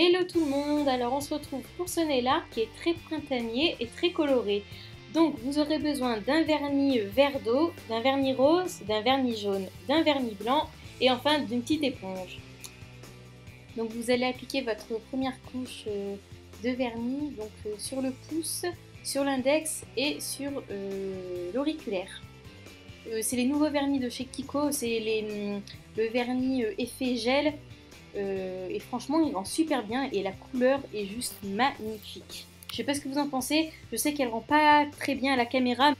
Hello tout le monde, alors on se retrouve pour ce nail art qui est très printanier et très coloré. Donc vous aurez besoin d'un vernis vert d'eau, d'un vernis rose, d'un vernis jaune, d'un vernis blanc et enfin d'une petite éponge. Donc vous allez appliquer votre première couche de vernis sur le pouce, sur l'index et sur l'auriculaire. C'est les nouveaux vernis de chez Kiko, c'est le vernis effet gel. Et franchement il rend super bien et la couleur est juste magnifique. Je sais pas ce que vous en pensez, je sais qu'elle rend pas très bien à la caméra.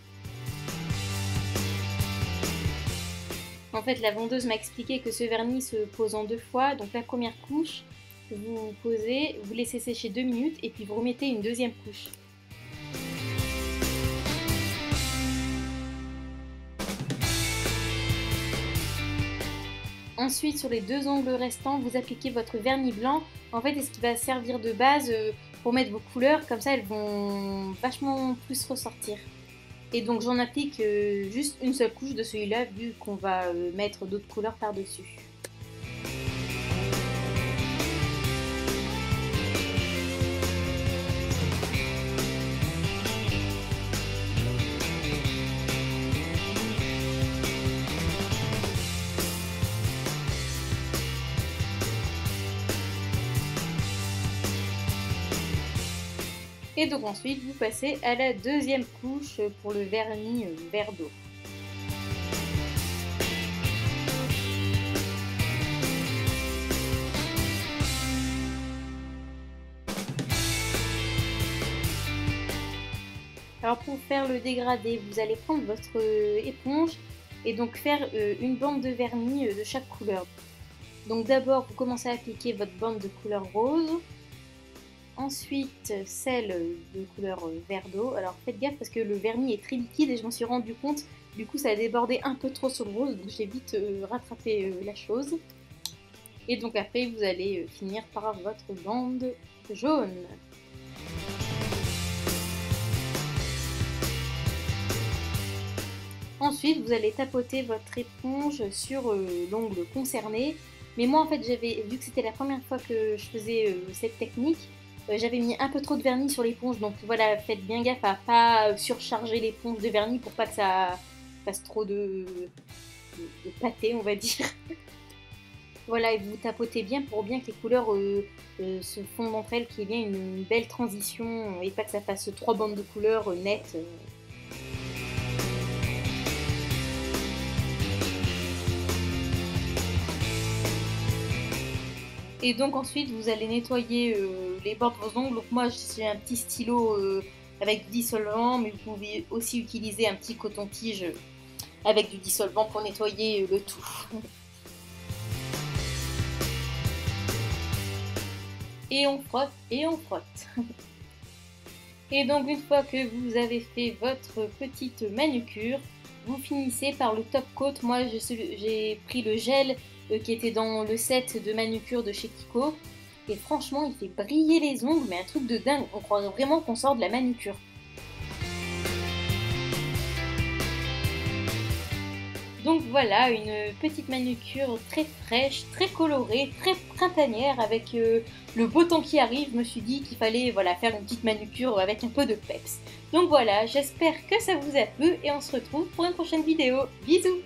En fait la vendeuse m'a expliqué que ce vernis se pose en 2 fois, donc la première couche vous posez, vous laissez sécher 2 minutes et puis vous remettez une deuxième couche. Ensuite, sur les 2 ongles restants, vous appliquez votre vernis blanc. En fait, c'est ce qui va servir de base pour mettre vos couleurs. Comme ça, elles vont vachement plus ressortir. Et donc, j'en applique juste une seule couche de celui-là, vu qu'on va mettre d'autres couleurs par-dessus. Et donc ensuite, vous passez à la deuxième couche pour le vernis vert d'eau. Alors pour faire le dégradé, vous allez prendre votre éponge et donc faire une bande de vernis de chaque couleur. Donc d'abord, vous commencez à appliquer votre bande de couleur rose. Ensuite, celle de couleur vert d'eau. Alors faites gaffe parce que le vernis est très liquide et je m'en suis rendu compte. Du coup, ça a débordé un peu trop sur le rose, donc j'ai vite rattrapé la chose. Et donc après, vous allez finir par votre bande jaune. Ensuite, vous allez tapoter votre éponge sur l'ongle concerné. Mais moi, en fait, vu que c'était la première fois que je faisais cette technique, j'avais mis un peu trop de vernis sur l'éponge, donc voilà, faites bien gaffe à pas surcharger l'éponge de vernis pour pas que ça fasse trop de pâté, on va dire. Voilà, et vous tapotez bien pour bien que les couleurs se fondent entre elles, qu'il y ait bien une belle transition et pas que ça fasse 3 bandes de couleurs nettes. Et donc ensuite vous allez nettoyer les bords de vos ongles. Donc moi j'ai un petit stylo avec du dissolvant, mais vous pouvez aussi utiliser un petit coton-tige avec du dissolvant pour nettoyer le tout. Et on frotte et on frotte. Et donc une fois que vous avez fait votre petite manucure, vous finissez par le top coat. Moi j'ai pris le gel qui était dans le set de manucure de chez Kiko. Et franchement, il fait briller les ongles, mais un truc de dingue. On croit vraiment qu'on sort de la manucure. Donc voilà, une petite manucure très fraîche, très colorée, très printanière avec le beau temps qui arrive. Je me suis dit qu'il fallait faire une petite manucure avec un peu de peps. Donc voilà, j'espère que ça vous a plu et on se retrouve pour une prochaine vidéo. Bisous!